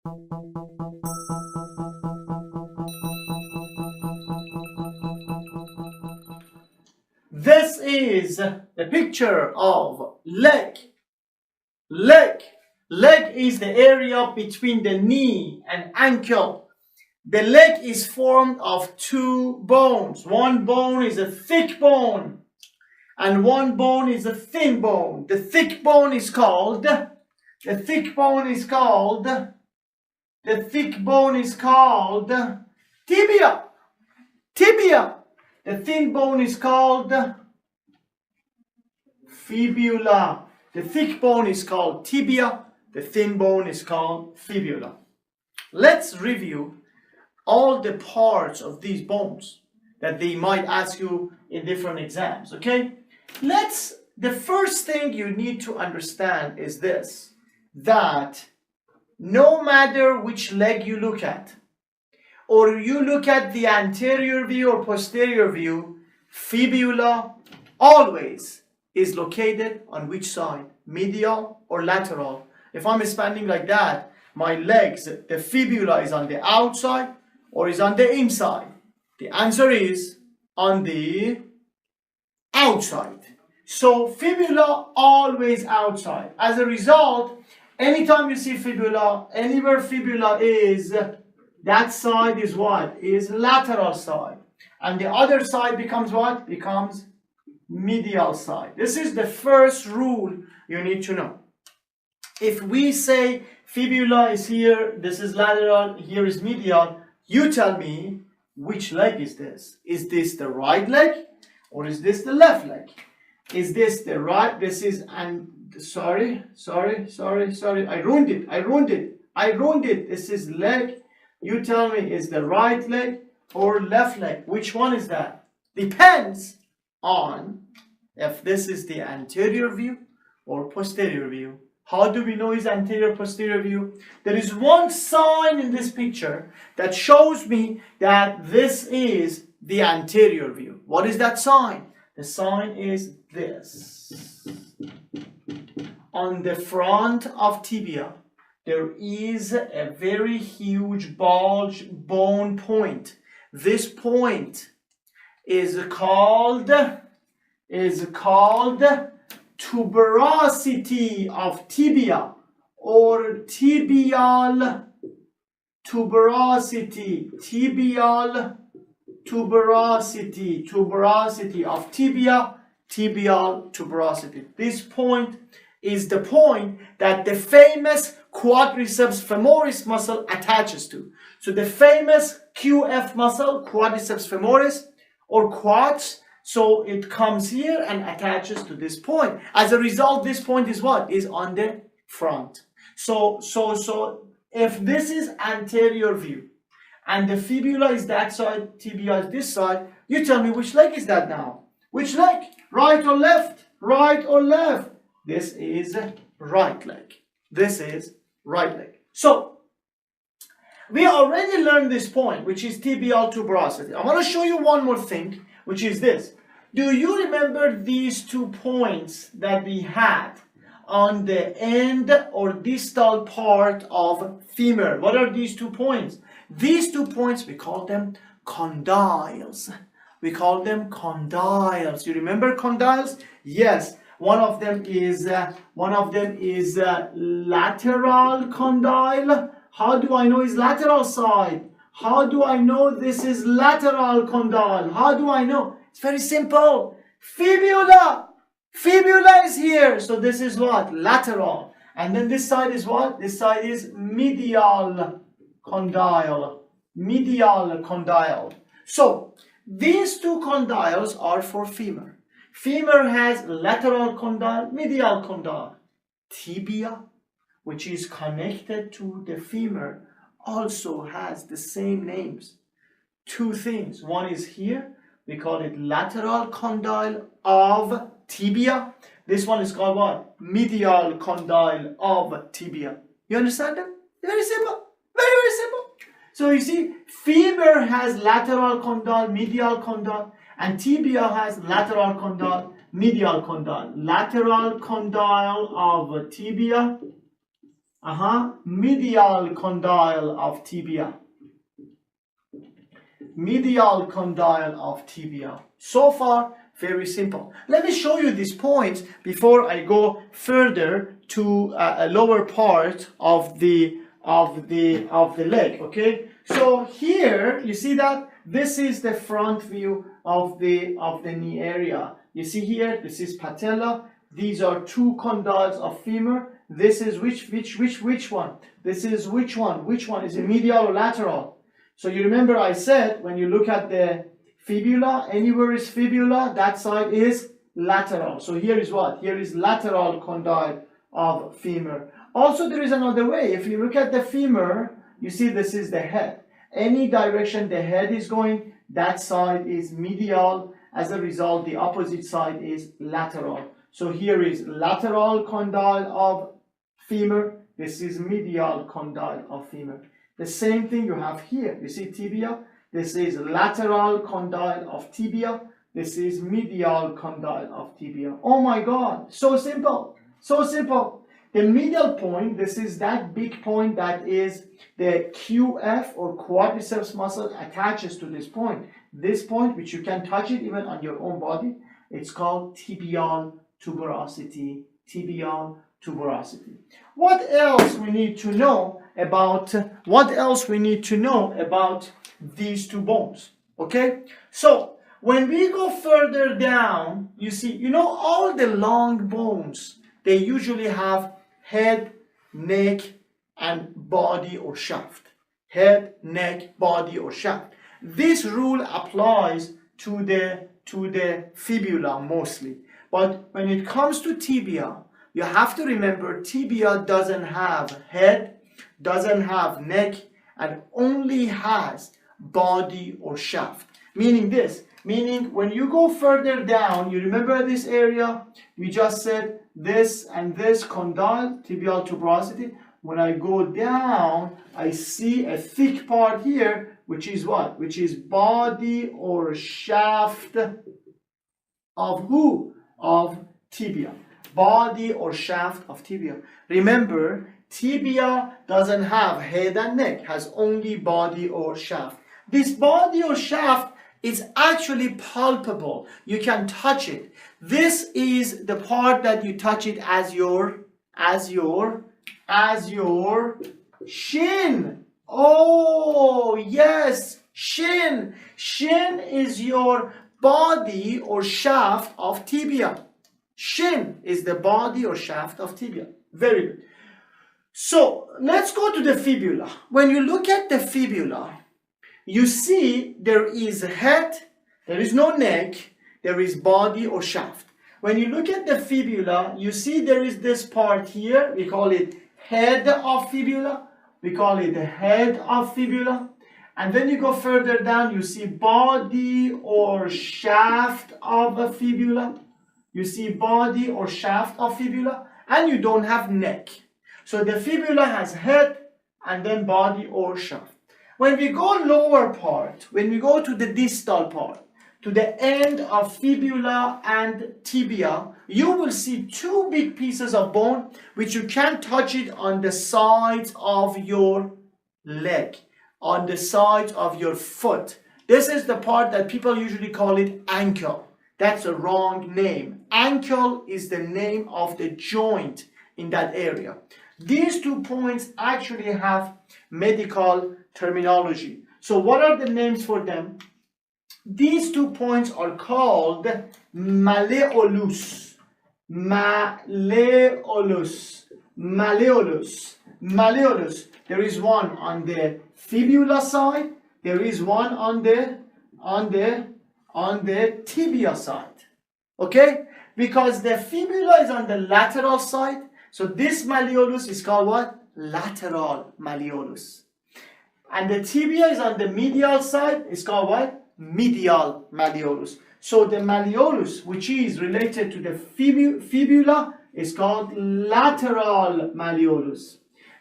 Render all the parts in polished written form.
This is a picture of leg. Leg is the area between the knee and ankle. The leg is formed of two bones. One bone is a thick bone and one bone is a thin bone. The thick bone is called tibia. The thin bone is called fibula. The thick bone is called tibia. The thin bone is called fibula. Let's review all the parts of these bones that they might ask you in different exams, okay? The first thing you need to understand is this, that no matter which leg you look at, or you look at the anterior view or posterior view, fibula always is located on which side? Medial or lateral? If I'm standing like that, my legs, the fibula is on the outside or is on the inside? The answer is on the outside. So fibula always outside. As a result, anytime you see fibula, anywhere fibula is, that side is what? Is lateral side. And the other side becomes what? Becomes medial side. This is the first rule you need to know. If we say fibula is here, this is lateral, here is medial, you tell me which leg is this? Is this the right leg or is this the left leg? Is this the right? This is, and sorry, I ruined it. This is leg. You tell me, is the right leg or left leg? Which one is that? Depends on if this is the anterior view or posterior view. How do we know it's anterior, posterior view? There is one sign in this picture that shows me that this is the anterior view. What is that sign? The sign is this. On the front of tibia, there is a very huge bulge bone point. This point is called tuberosity of tibia or tibial tuberosity. Tibial tuberosity of tibia, tibial tuberosity. This point is the point that the famous quadriceps femoris muscle attaches to. So the famous QF muscle, quadriceps femoris or quads, so it comes here and attaches to this point. As a result, this point is what? Is on the front. So if this is anterior view and the fibula is that side, tibia is this side, you tell me which leg is that now? Which leg? Right or left? Right or left? This is right leg. This is right leg. So we already learned this point, which is tibial tuberosity. I want to show you one more thing, which is this. Do you remember these 2 points that we had on the end or distal part of femur? What are these 2 points? These 2 points, we call them condyles. We call them condyles. You remember condyles? Yes. One of them is lateral condyle. How do I know it's lateral side? How do I know this is lateral condyle? How do I know? It's very simple. Fibula. Fibula is here. So this is what? Lateral. And then this side is what? This side is medial condyle. Medial condyle. So these 2 condyles are for femur. Femur has lateral condyle, medial condyle. Tibia, which is connected to the femur, also has the same names. 2 things. One is here. We call it lateral condyle of tibia. This one is called what? Medial condyle of tibia. You understand them? Very simple. Very, very simple. So you see, femur has lateral condyle, medial condyle, and tibia has lateral condyle, medial condyle. Lateral condyle of tibia Medial condyle of tibia. Medial condyle of tibia. So far, very simple. Let me show you these points before I go further to a lower part of the leg. Okay. So here you see that this is the front view of the knee area. You see here, this is patella. These are two condyles of femur. This is which one? This is which one? Which one? Is it medial or lateral? So you remember I said when you look at the fibula, anywhere is fibula, that side is lateral. So here is what? Here is lateral condyle of femur. Also there is another way. If you look at the femur, you see this is the head. Any direction the head is going, that side is medial. As a result, the opposite side is lateral. So here is lateral condyle of femur. This is medial condyle of femur. The same thing you have here. You see tibia. This is lateral condyle of tibia. This is medial condyle of tibia. Oh my God, so simple, so simple. The medial point, this is that big point that is the QF or quadriceps muscle attaches to this point. This point, which you can touch it even on your own body, it's called tibial tuberosity. Tibial tuberosity. What else we need to know about? What else we need to know about these two bones? Okay, so when we go further down, you see, you know, all the long bones, they usually have head, neck, and body or shaft. Head, neck, body, or shaft. This rule applies to the fibula mostly. But when it comes to tibia, you have to remember tibia doesn't have head, doesn't have neck, and only has body or shaft. Meaning this, meaning when you go further down, you remember this area, we just said this and this condyle, tibial tuberosity. When I go down, I see a thick part here, which is what? Which is body or shaft of who? Of tibia. Body or shaft of tibia. Remember, tibia doesn't have head and neck, has only body or shaft. This body or shaft is actually palpable. You can touch it. This is the part that you touch it as your shin. Oh, yes, shin. Shin is your body or shaft of tibia. Shin is the body or shaft of tibia. Very good. So let's go to the fibula. When you look at the fibula, you see there is head, there is no neck, there is body or shaft. When you look at the fibula, you see there is this part here, we call it head of fibula, we call it the head of fibula. And then you go further down, you see body or shaft of a fibula. You see body or shaft of fibula, and you don't have neck. So the fibula has head and then body or shaft. When we go lower part, when we go to the distal part, to the end of fibula and tibia, you will see two big pieces of bone which you can touch it on the sides of your leg, on the sides of your foot. This is the part that people usually call it ankle. That's a wrong name. Ankle is the name of the joint in that area. These 2 points actually have medical terminology. So what are the names for them? These 2 points are called malleolus. Malleolus. Malleolus. Malleolus. There is one on the fibula side. There is one on the tibia side. Okay? Because the fibula is on the lateral side. So this malleolus is called what? Lateral malleolus. And the tibia is on the medial side. It's called what? Medial malleolus. So the malleolus, which is related to the fibula, is called lateral malleolus.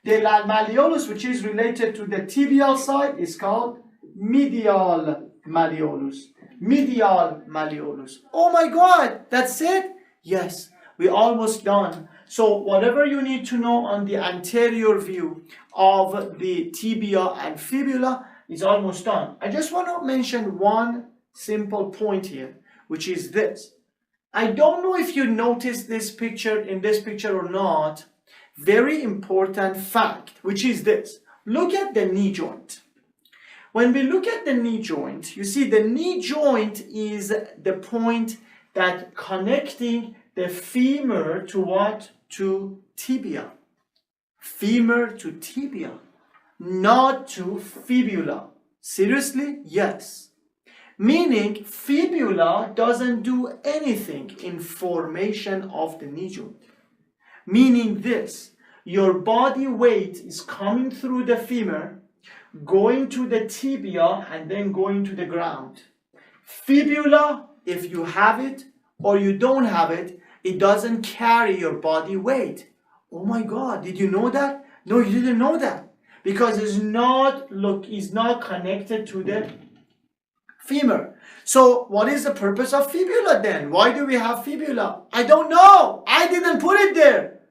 The malleolus, which is related to the tibial side, is called medial malleolus. Medial malleolus. Oh my God, that's it? Yes, we're almost done. So whatever you need to know on the anterior view of the tibia and fibula is almost done. I just want to mention one simple point here, which is this. I don't know if you noticed this picture in this picture or not. Very important fact, which is this. Look at the knee joint. When we look at the knee joint, you see the knee joint is the point that connecting the femur to what? To tibia. Femur to tibia, not to fibula. Seriously? Yes. Meaning fibula doesn't do anything in formation of the knee joint. Meaning this, your body weight is coming through the femur, going to the tibia, and then going to the ground. Fibula, if you have it or you don't have it, it doesn't carry your body weight. Oh my God, did you know that? No, you didn't know that. Because it's not connected to the femur. So what is the purpose of fibula then? Why do we have fibula? I don't know. I didn't put it there.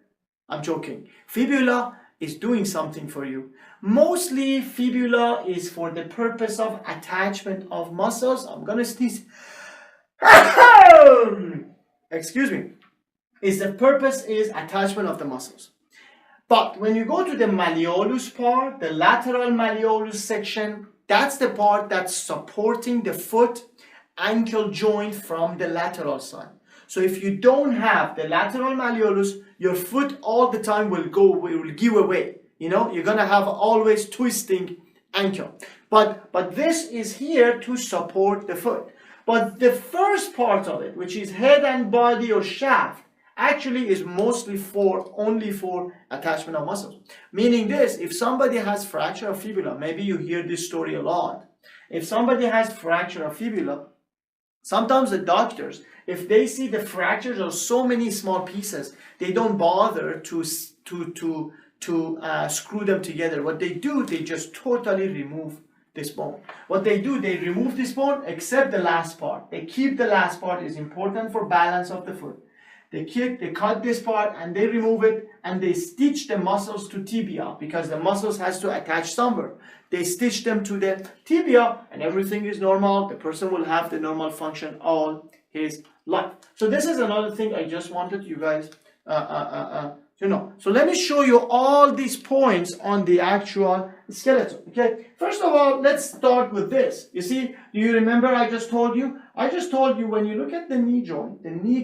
I'm joking. Fibula is doing something for you. Mostly fibula is for the purpose of attachment of muscles. I'm gonna sneeze. Excuse me. The purpose is attachment of the muscles. But when you go to the malleolus part, the lateral malleolus section, that's the part that's supporting the foot ankle joint from the lateral side. So if you don't have the lateral malleolus, your foot all the time will give away. You know, you're gonna have always twisting ankle. But this is here to support the foot. But the first part of it, which is head and body or shaft, actually is mostly only for attachment of muscles. Meaning this, if somebody has fracture of fibula, maybe you hear this story a lot. If somebody has fracture of fibula, sometimes the doctors, if they see the fractures of so many small pieces, they don't bother to screw them together. What they do, they just totally remove this bone. What they do, they remove this bone except the last part. They keep the last part, is important for balance of the foot. They cut this part and they remove it and they stitch the muscles to tibia because the muscles has to attach somewhere. They stitch them to the tibia and everything is normal. The person will have the normal function all his life. So this is another thing I just wanted you guys to know. So let me show you all these points on the actual skeleton. Okay, first of all, let's start with this. You see, do you remember I just told you? I just told you when you look at the knee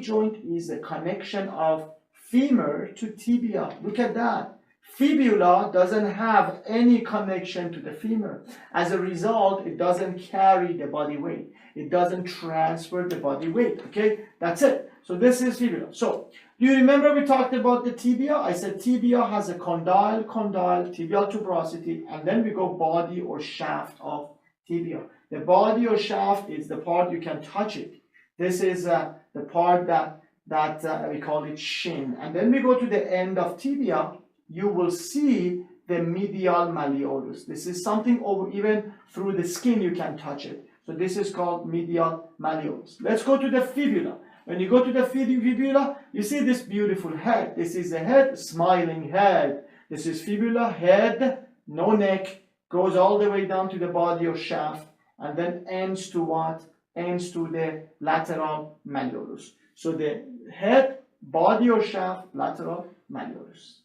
joint is a connection of femur to tibia. Look at that. Fibula doesn't have any connection to the femur. As a result, it doesn't carry the body weight. It doesn't transfer the body weight. Okay, that's it. So this is fibula. So do you remember we talked about the tibia? I said tibia has a condyle, tibial tuberosity, and then we go body or shaft of tibia. The body or shaft is the part you can touch it. This is the part that we call it shin. And then we go to the end of tibia. You will see the medial malleolus. This is something over even through the skin you can touch it. So this is called medial malleolus. Let's go to the fibula. When you go to the fibula, you see this beautiful head. This is the head, smiling head. This is fibula, head, no neck, goes all the way down to the body or shaft, and then ends to what? Ends to the lateral malleolus. So the head, body or shaft, lateral malleolus.